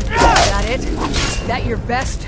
That it? That your best?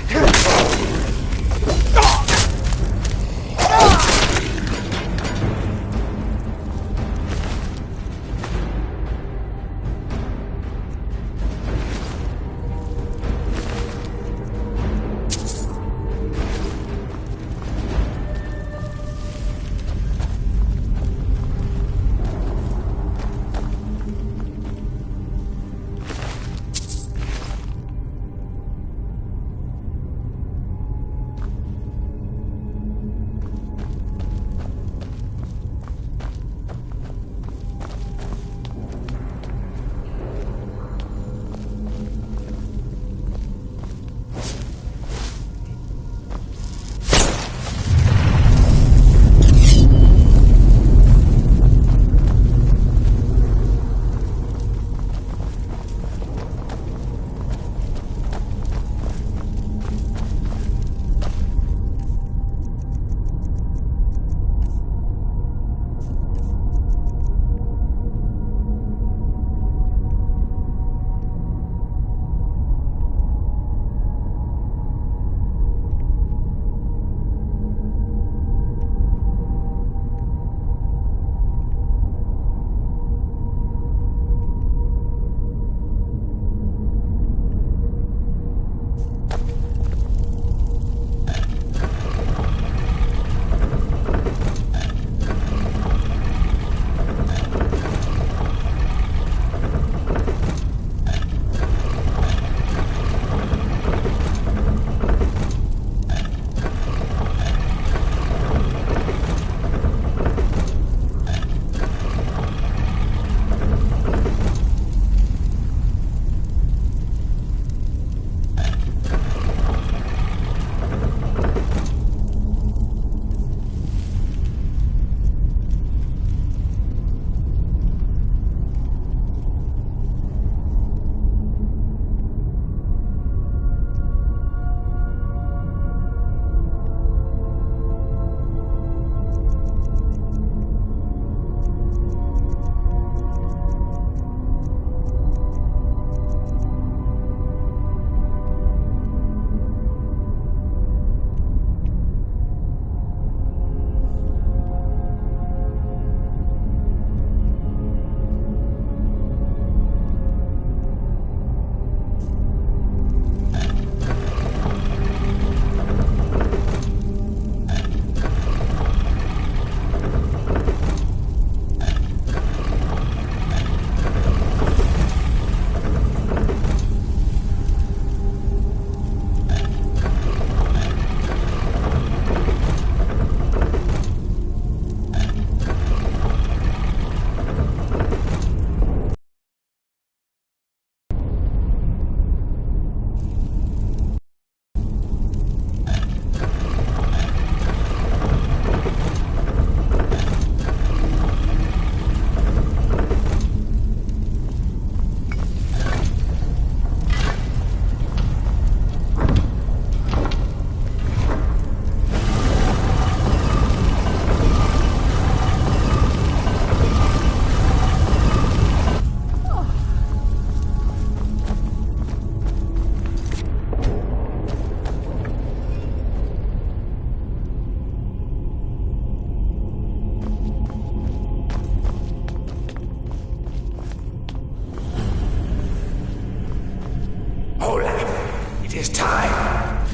is time.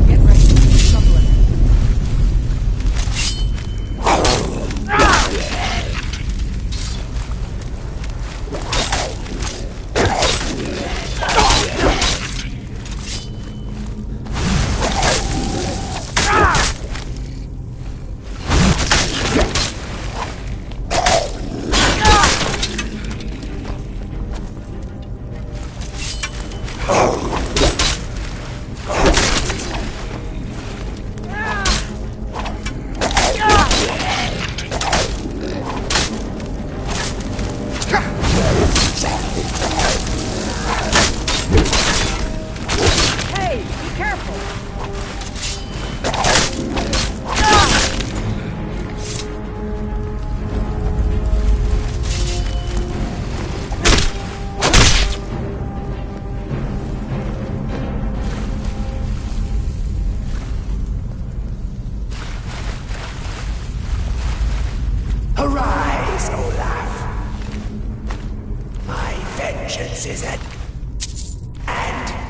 Get ready. Trouble ahead. This is it. And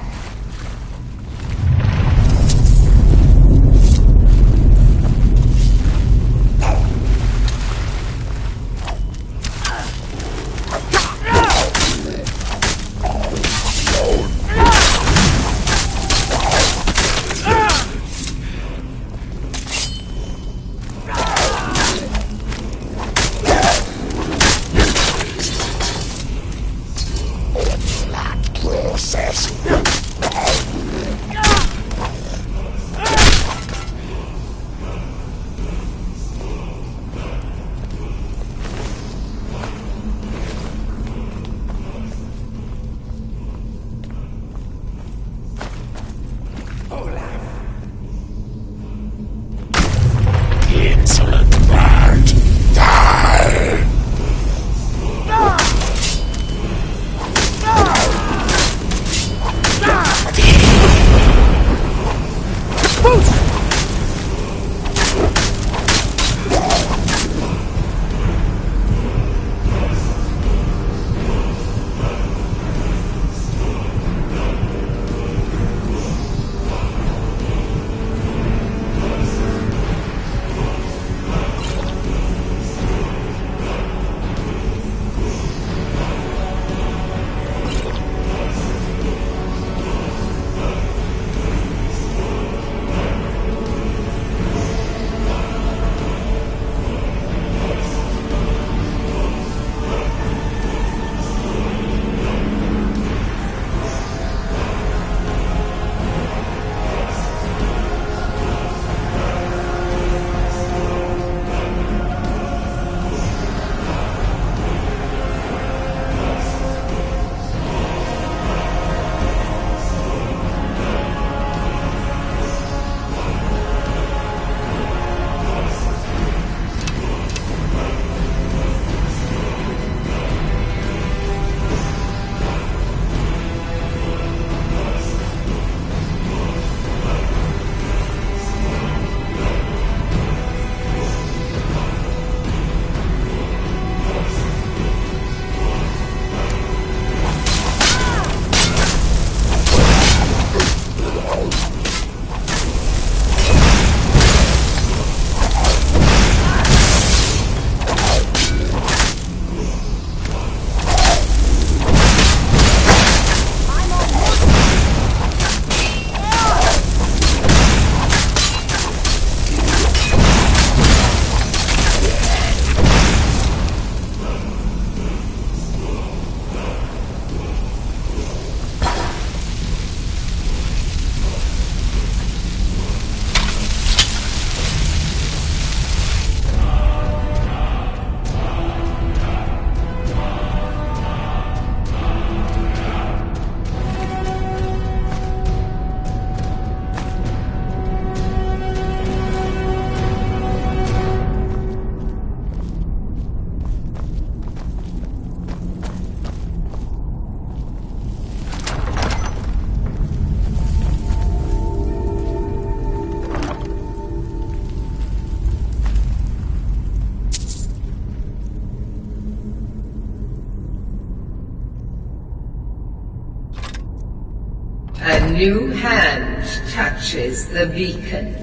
A new hand touches the beacon.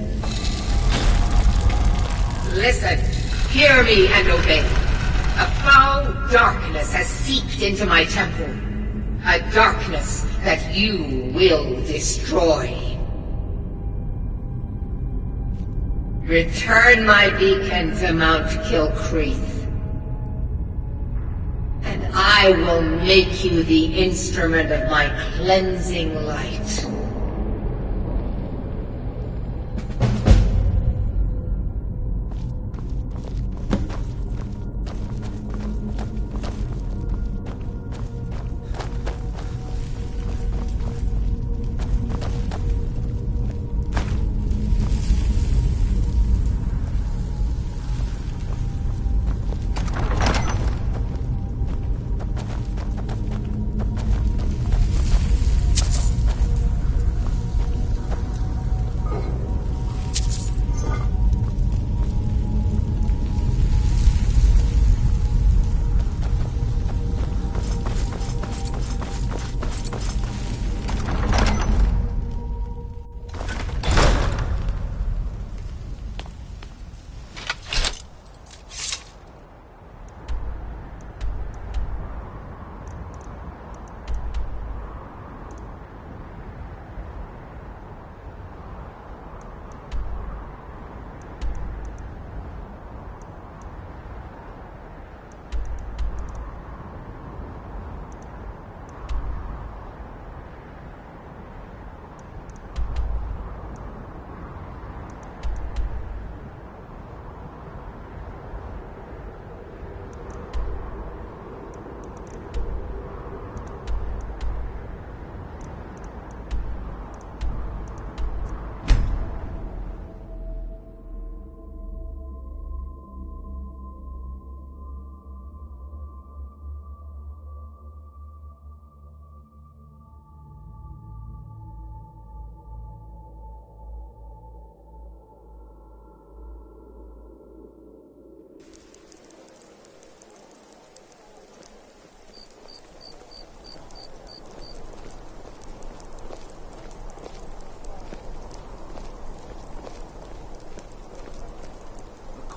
Listen, hear me and obey. A foul darkness has seeped into my temple. A darkness that you will destroy. Return my beacon to Mount Kilcreath, and I will make you the instrument of my cleansing light.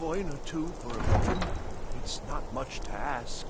coin or two for a weapon? It's not much to ask.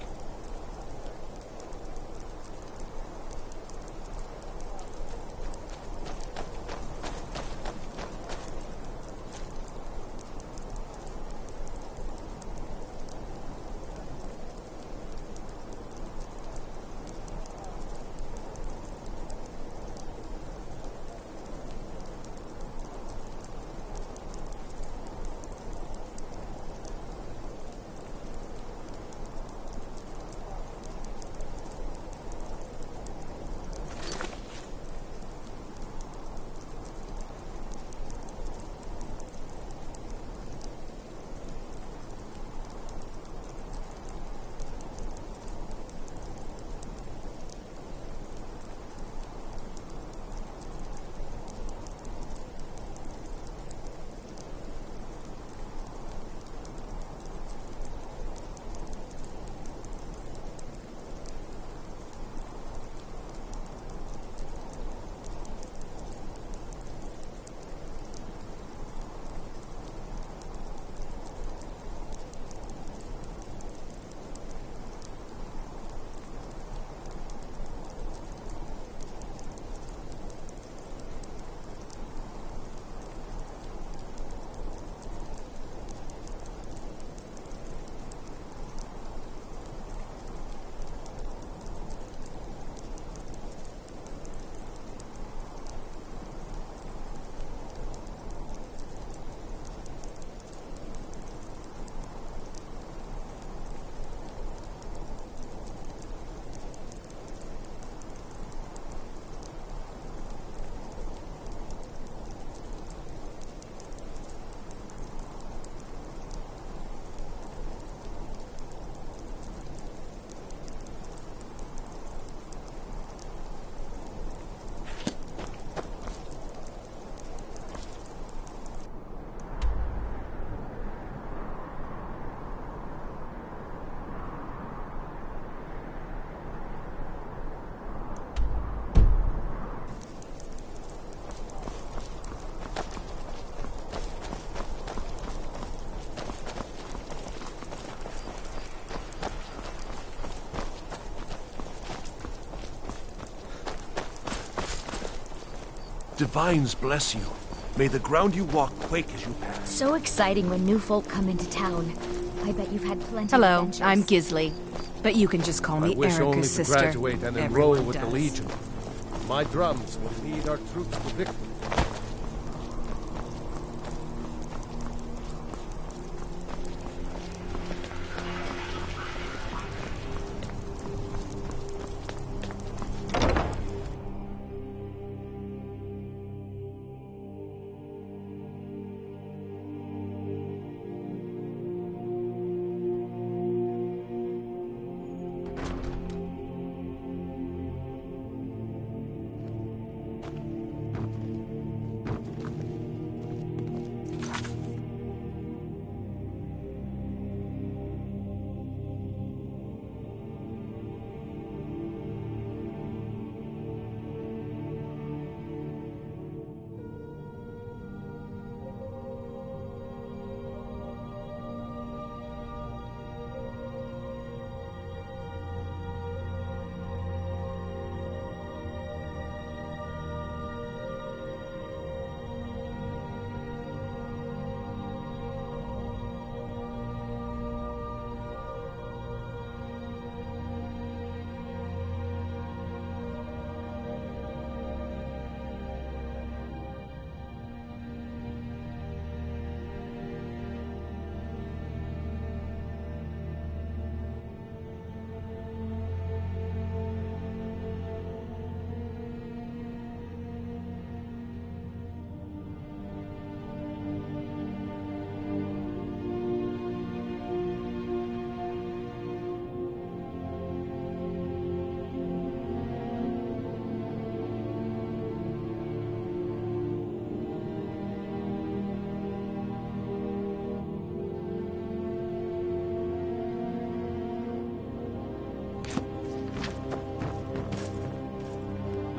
Divines bless you. May the ground you walk quake as you pass. So exciting when new folk come into town. I bet you've had plenty Hello, of adventures. I'm Gisli. But you can just call me I wish only Erica's to sister. graduate and enroll Everyone with the does. Legion. My drums will lead our troops to victory.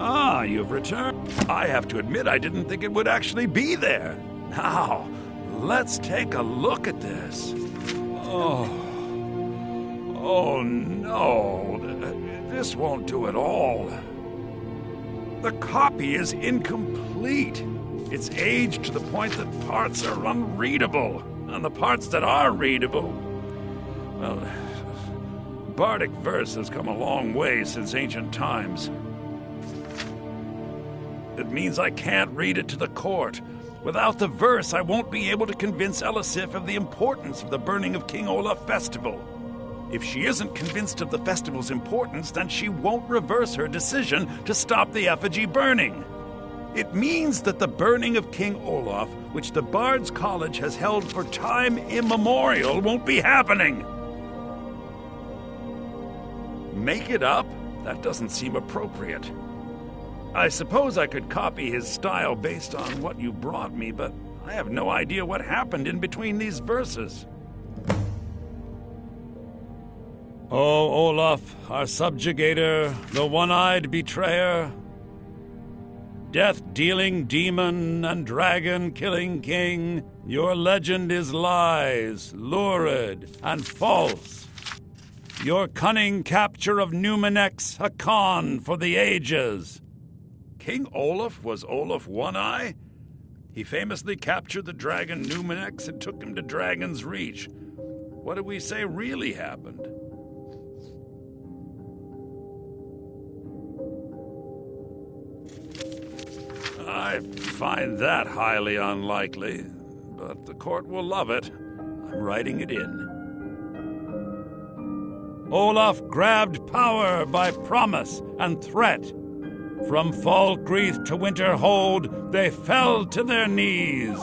Ah, you've returned. I have to admit I didn't think it would actually be there. Now, let's take a look at this. Oh no, this won't do at all. The copy is incomplete. It's aged to the point that parts are unreadable, and the parts that are readable, well, Bardic verse has come a long way since ancient times. It means I can't read it to the court. Without the verse, I won't be able to convince Elisif of the importance of the burning of King Olaf festival. If she isn't convinced of the festival's importance, then she won't reverse her decision to stop the effigy burning. It means that the burning of King Olaf, which the Bard's College has held for time immemorial, won't be happening. Make it up? That doesn't seem appropriate. I suppose I could copy his style based on what you brought me, but I have no idea what happened in between these verses. O Olaf, our subjugator, the one-eyed betrayer, death-dealing demon and dragon-killing king, your legend is lies, lurid, and false. Your cunning capture of Numenex, a con for the ages. King Olaf was Olaf One-Eye? He famously captured the dragon Numenex and took him to Dragon's Reach. What do we say really happened? I find that highly unlikely, but the court will love it. I'm writing it in. Olaf grabbed power by promise and threat. From Falkreath to Winterhold, they fell to their knees.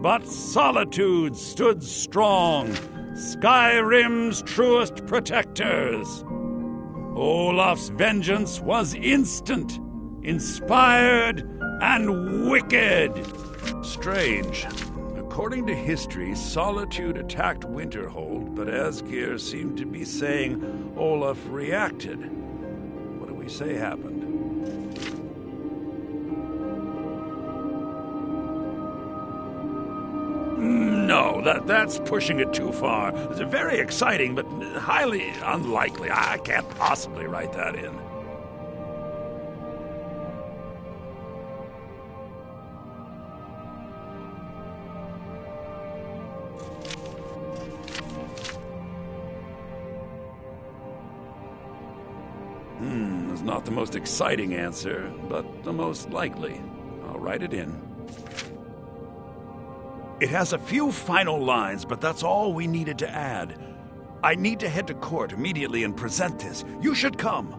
But Solitude stood strong, Skyrim's truest protectors. Olaf's vengeance was instant, inspired, and wicked. Strange. According to history, Solitude attacked Winterhold, but Asgeir seemed to be saying Olaf reacted. What do we say happened? No, that's pushing it too far. It's very exciting, but highly unlikely. I can't possibly write that in. It's not the most exciting answer, but the most likely. I'll write it in. It has a few final lines, but that's all we needed to add. I need to head to court immediately and present this. You should come.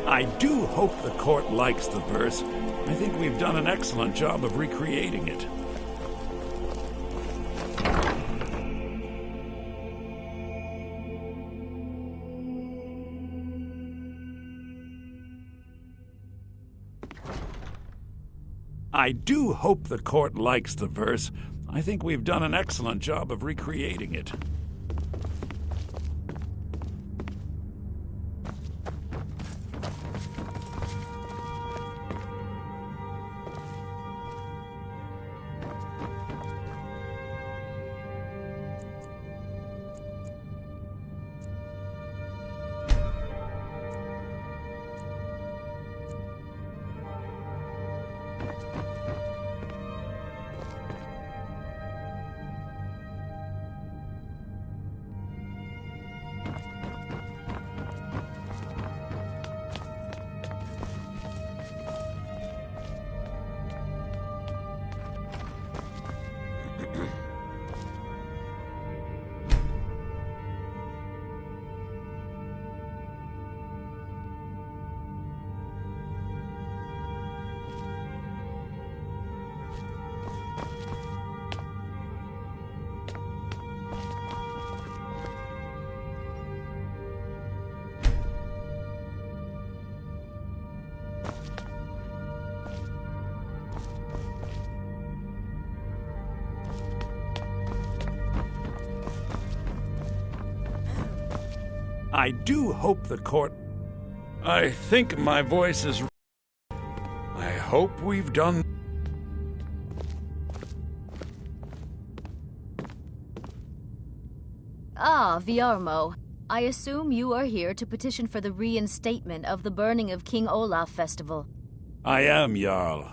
I do hope the court likes the verse. I think we've done an excellent job of recreating it. I do hope the court likes the verse. I think we've done an excellent job of recreating it. I do hope the court... I think my voice is... I hope we've done... Ah, Viarmo. I assume you are here to petition for the reinstatement of the burning of King Olaf Festival. I am, Jarl.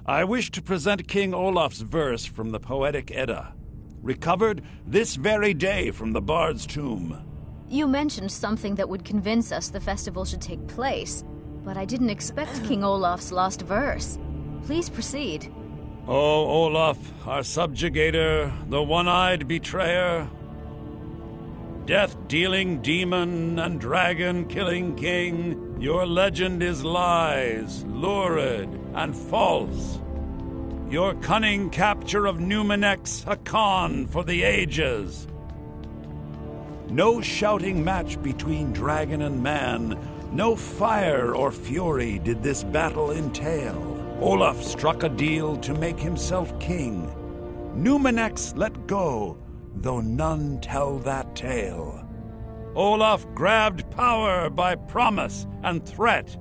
I wish to present King Olaf's verse from the Poetic Edda, recovered this very day from the Bard's tomb. You mentioned something that would convince us the festival should take place, but I didn't expect King Olaf's lost verse. Please proceed. O Olaf, our subjugator, the one-eyed betrayer, death-dealing demon and dragon-killing king, your legend is lies, lurid, and false. Your cunning capture of Numenex, a con for the ages. No shouting match between dragon and man, no fire or fury did this battle entail. Olaf struck a deal to make himself king. Numenex let go, though none tell that tale. Olaf grabbed power by promise and threat.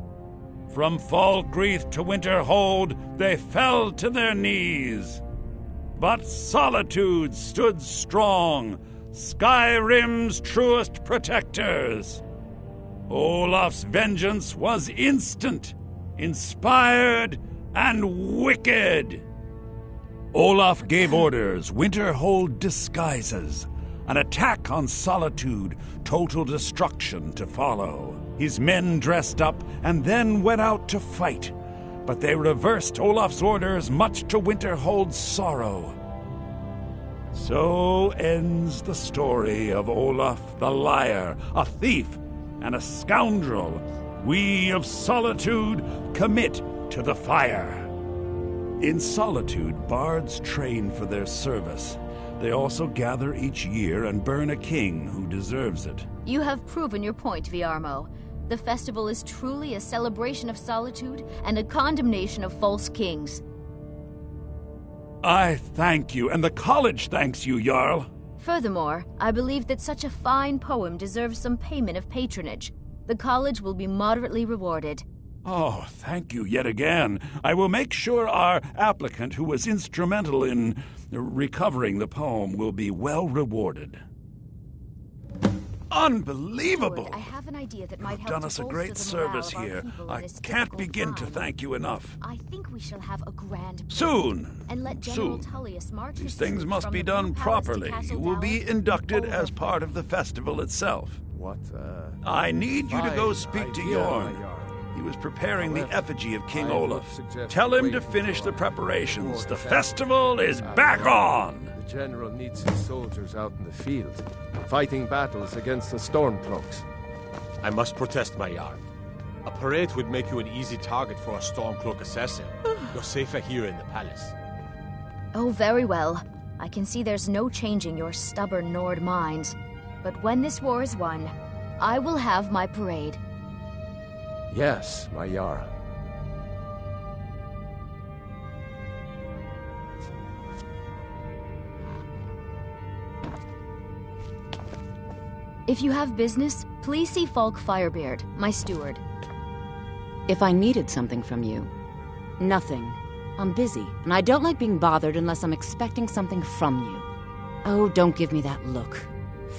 From Falkreath to Winterhold, they fell to their knees. But Solitude stood strong, Skyrim's truest protectors. Olaf's vengeance was instant, inspired, and wicked. Olaf gave orders, Winterhold disguises, an attack on Solitude, total destruction to follow. His men dressed up and then went out to fight, but they reversed Olaf's orders, much to Winterhold's sorrow. So ends the story of Olaf the liar, a thief and a scoundrel. We of Solitude commit to the fire. In Solitude, bards train for their service. They also gather each year and burn a king who deserves it. You have proven your point, Viarmo. The festival is truly a celebration of solitude and a condemnation of false kings. I thank you, and the college thanks you, Jarl. Furthermore, I believe that such a fine poem deserves some payment of patronage. The college will be moderately rewarded. Oh, thank you yet again. I will make sure our applicant, who was instrumental in recovering the poem, will be well rewarded. Unbelievable! Lord, I have an idea that might You've help done to us a bolster great the service morale of our here. people in I this can't difficult begin to time. thank you enough. I think we shall have a grand parade. Soon! And let General Soon. Tullius march These his things troops must from be the Blue done Palace to properly. Castle You will be Dower inducted over. as part of the festival itself. What, I need you to go fine speak to idea, Yorn. my Jarl. He was preparing the However, effigy of King I would Olaf. suggest Tell him to waiting finish for the preparations. more The defense. festival is After back all, on! The general needs his soldiers out in the field, fighting battles against the Stormcloaks. I must protest, my Jarl. A parade would make you an easy target for a Stormcloak assassin. You're safer here in the palace. Oh, very well. I can see there's no changing your stubborn Nord minds. But when this war is won, I will have my parade. Yes, my Jarl. If you have business, please see Falk Firebeard, my steward. If I needed something from you. Nothing. I'm busy, and I don't like being bothered unless I'm expecting something from you. Oh, don't give me that look.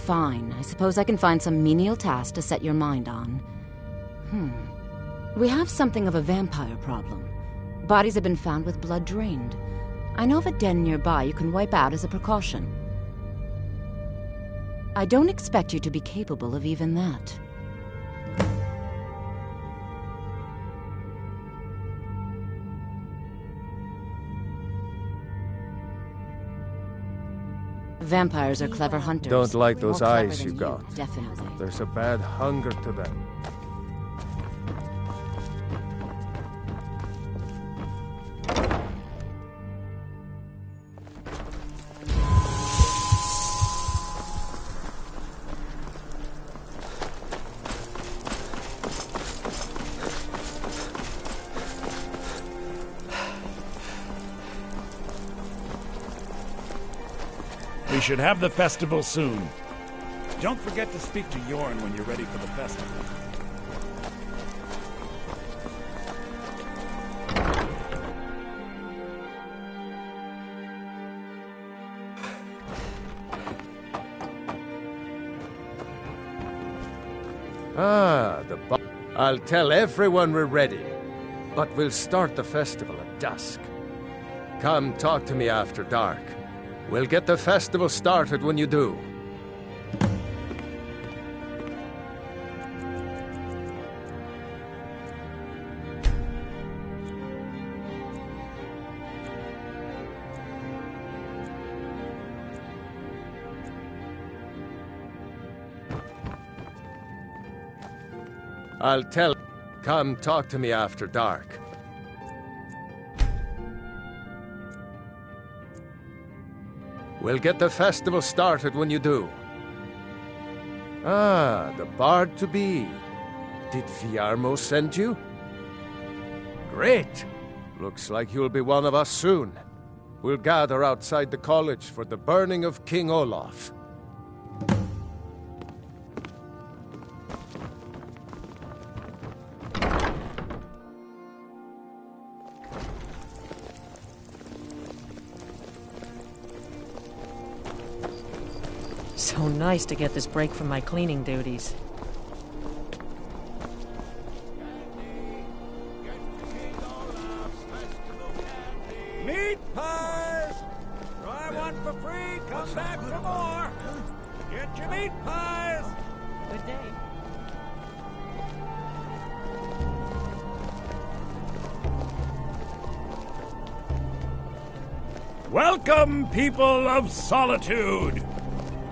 Fine, I suppose I can find some menial task to set your mind on. We have something of a vampire problem. Bodies have been found with blood drained. I know of a den nearby you can wipe out as a precaution. I don't expect you to be capable of even that. Vampires are clever hunters. Don't like those More clever eyes than you got. Definitely. There's a bad hunger to them. We should have the festival soon. Don't forget to speak to Yorn when you're ready for the festival. I'll tell everyone we're ready, but we'll start the festival at dusk. Come talk to me after dark. We'll get the festival started when you do. Come talk to me after dark. We'll get the festival started when you do. The bard-to-be. Did Viarmo send you? Great! Looks like you'll be one of us soon. We'll gather outside the college for the burning of King Olaf. So nice to get this break from my cleaning duties. Meat pies! Try one for free, come back for more! Get your meat pies! Good day. Welcome, people of Solitude!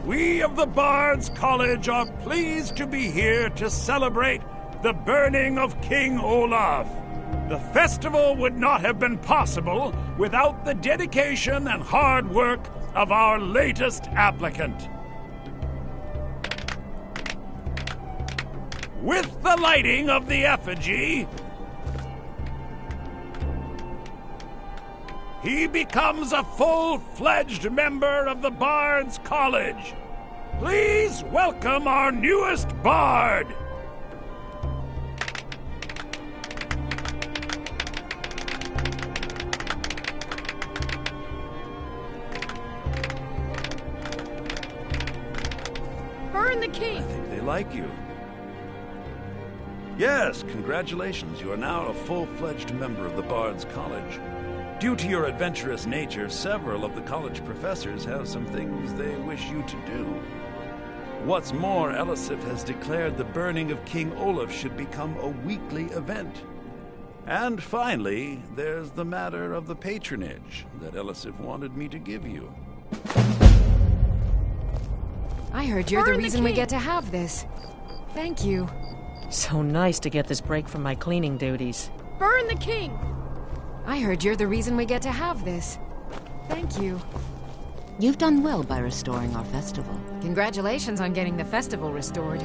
We of the Bards College are pleased to be here to celebrate the burning of King Olaf. The festival would not have been possible without the dedication and hard work of our latest applicant. With the lighting of the effigy, he becomes a full-fledged member of the Bards College. Please welcome our newest bard. Burn the king! I think they like you. Yes, congratulations. You are now a full-fledged member of the Bards College. Due to your adventurous nature, several of the college professors have some things they wish you to do. What's more, Elisif has declared the burning of King Olaf should become a weekly event. And finally, there's the matter of the patronage that Elisif wanted me to give you. I heard you're the reason we get to have this. Thank you. So nice to get this break from my cleaning duties. Burn the king! I heard you're the reason we get to have this. Thank you. You've done well by restoring our festival. Congratulations on getting the festival restored.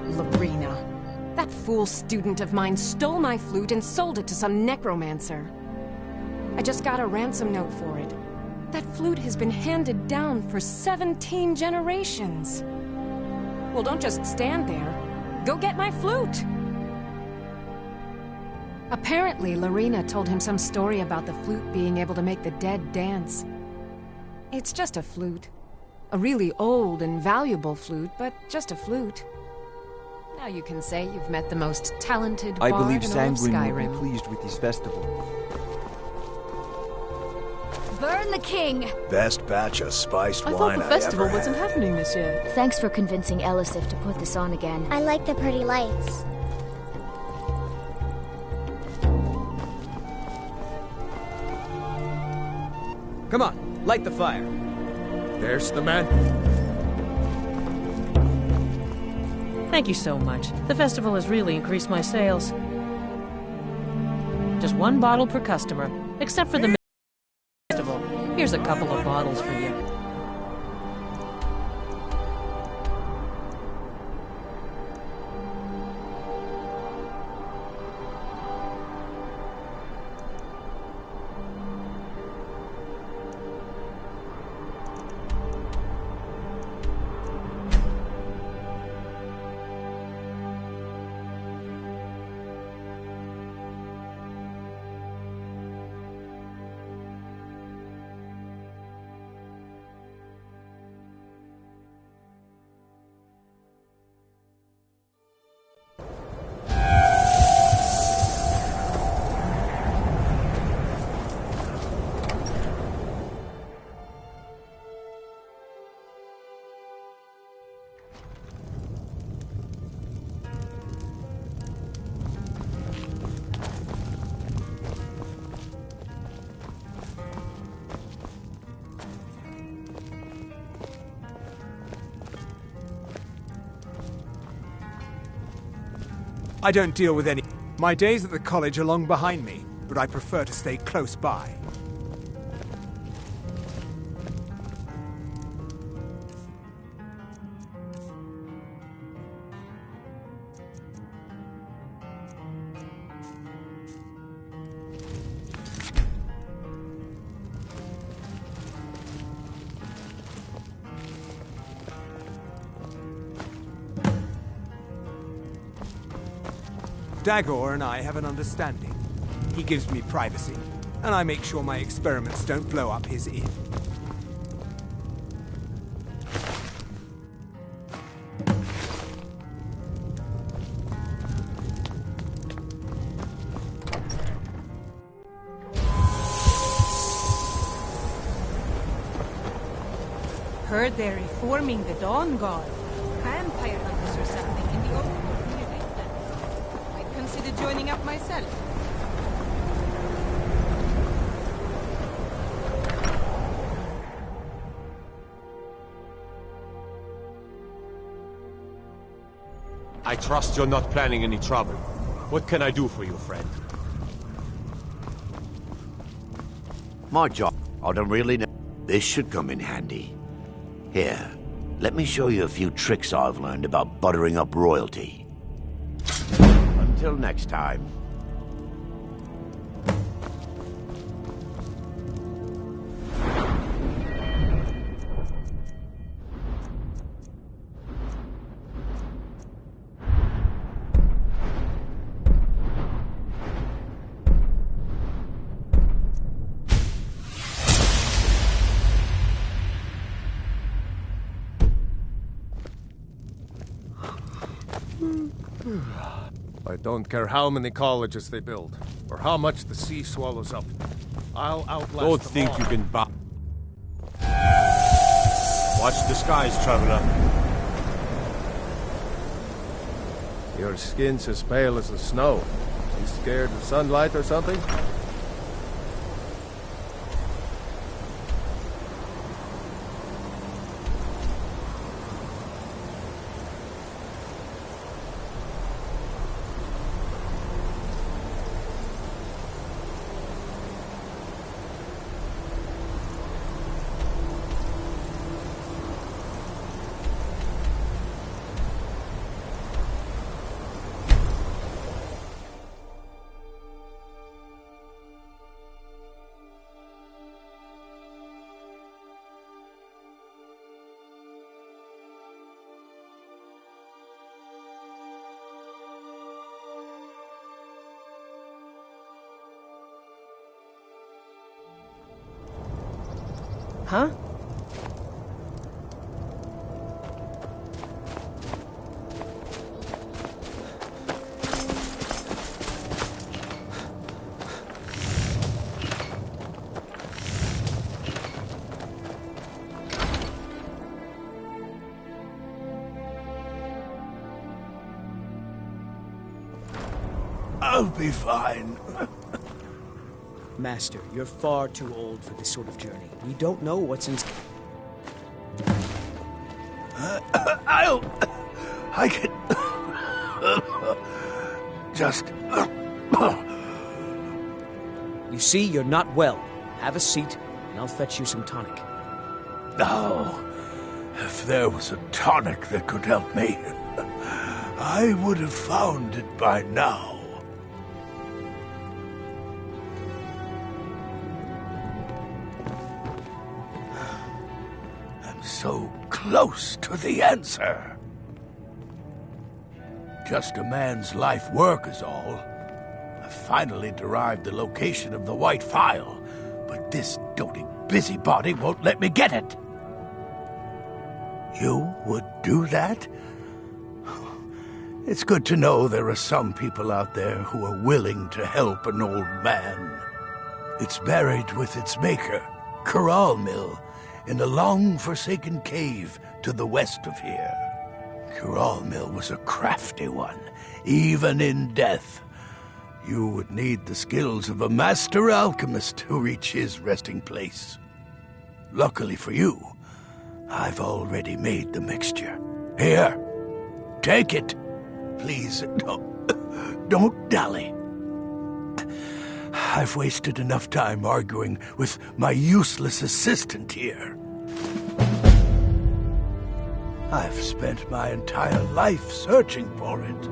Lorena. That fool student of mine stole my flute and sold it to some necromancer. I just got a ransom note for it. That flute has been handed down for 17 generations. Well, don't just stand there. Go get my flute! Apparently, Lorena told him some story about the flute being able to make the dead dance. It's just a flute. A really old and valuable flute, but just a flute. Now you can say you've met the most talented bard I believe in all of Sanguine will Skyrim. be pleased with this festival. Burn the king! Best batch of spiced I wine thought the festival ever wasn't had. happening this year. Thanks for convincing Elisif to put this on again. I like the pretty lights. Come on, light the fire. There's the man. Thank you so much. The festival has really increased my sales. Just one bottle per customer, except for the festival. Here's a couple of bottles for you. I don't deal with any... My days at the college are long behind me, but I prefer to stay close by. Dagor and I have an understanding. He gives me privacy, and I make sure my experiments don't blow up his inn. Heard they're reforming the Dawn Guard. Vampire hunters or something in the open. Consider joining up myself. I trust you're not planning any trouble. What can I do for you, friend? My job, I don't really know. This should come in handy. Here, let me show you a few tricks I've learned about buttering up royalty. Until next time. I don't care how many colleges they build, or how much the sea swallows up. I'll outlast them all. Don't think you can buy... Watch the skies, traveler. Your skin's as pale as the snow. You scared of sunlight or something? Huh? I'll be fine. Master, you're far too old for this sort of journey. We don't know what's in... I can... just... You see, you're not well. Have a seat, and I'll fetch you some tonic. Oh, if there was a tonic that could help me, I would have found it by now. So close to the answer. Just a man's life work is all. I finally derived the location of the white phial, but this doting busybody won't let me get it. You would do that? It's good to know there are some people out there who are willing to help an old man. It's buried with its maker, Corral Mill, in a long-forsaken cave to the west of here. Corral Mill was a crafty one, even in death. You would need the skills of a master alchemist to reach his resting place. Luckily for you, I've already made the mixture. Here, take it. Please, don't... Don't dally. I've wasted enough time arguing with my useless assistant here. I've spent my entire life searching for it.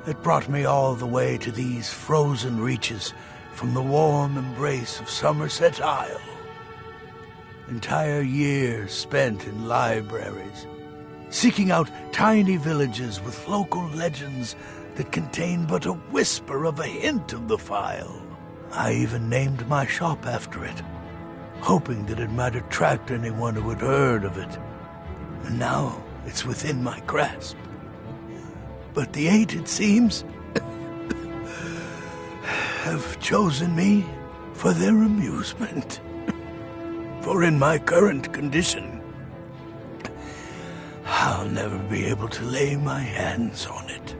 It brought me all the way to these frozen reaches from the warm embrace of Somerset Isle. Entire years spent in libraries, seeking out tiny villages with local legends that contain but a whisper of a hint of the file. I even named my shop after it, hoping that it might attract anyone who had heard of it. And now it's within my grasp. But the Eight, it seems, have chosen me for their amusement. For in my current condition, I'll never be able to lay my hands on it.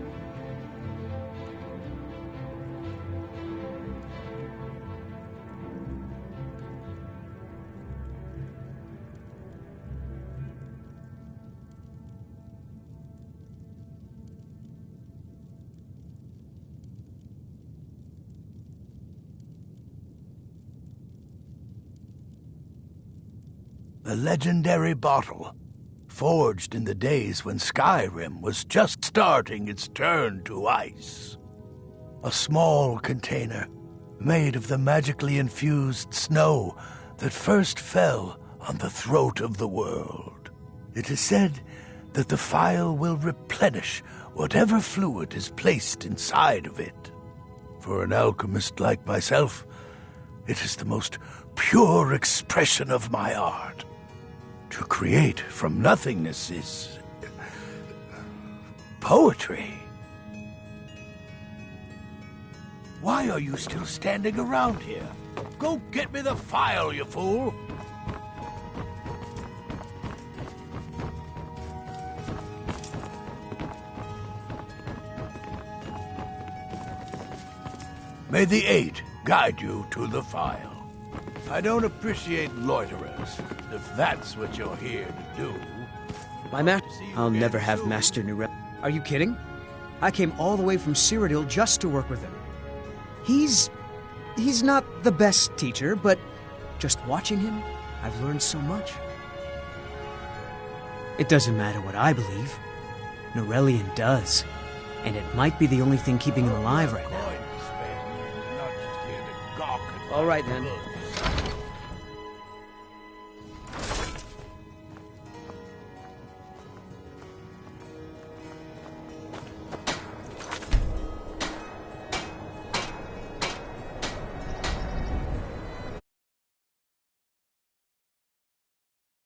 A legendary bottle, forged in the days when Skyrim was just starting its turn to ice. A small container, made of the magically infused snow that first fell on the throat of the world. It is said that the phial will replenish whatever fluid is placed inside of it. For an alchemist like myself, it is the most pure expression of my art. To create from nothingness is poetry. Why are you still standing around here? Go get me the phial, you fool! May the Eight guide you to the phial. I don't appreciate loiterers, if that's what you're here to do. My master? I'll never have Master Nurel. Are you kidding? I came all the way from Cyrodiil just to work with him. He's not the best teacher, but just watching him, I've learned so much. It doesn't matter what I believe. Nurelian does. And it might be the only thing keeping him alive right now. All right, then.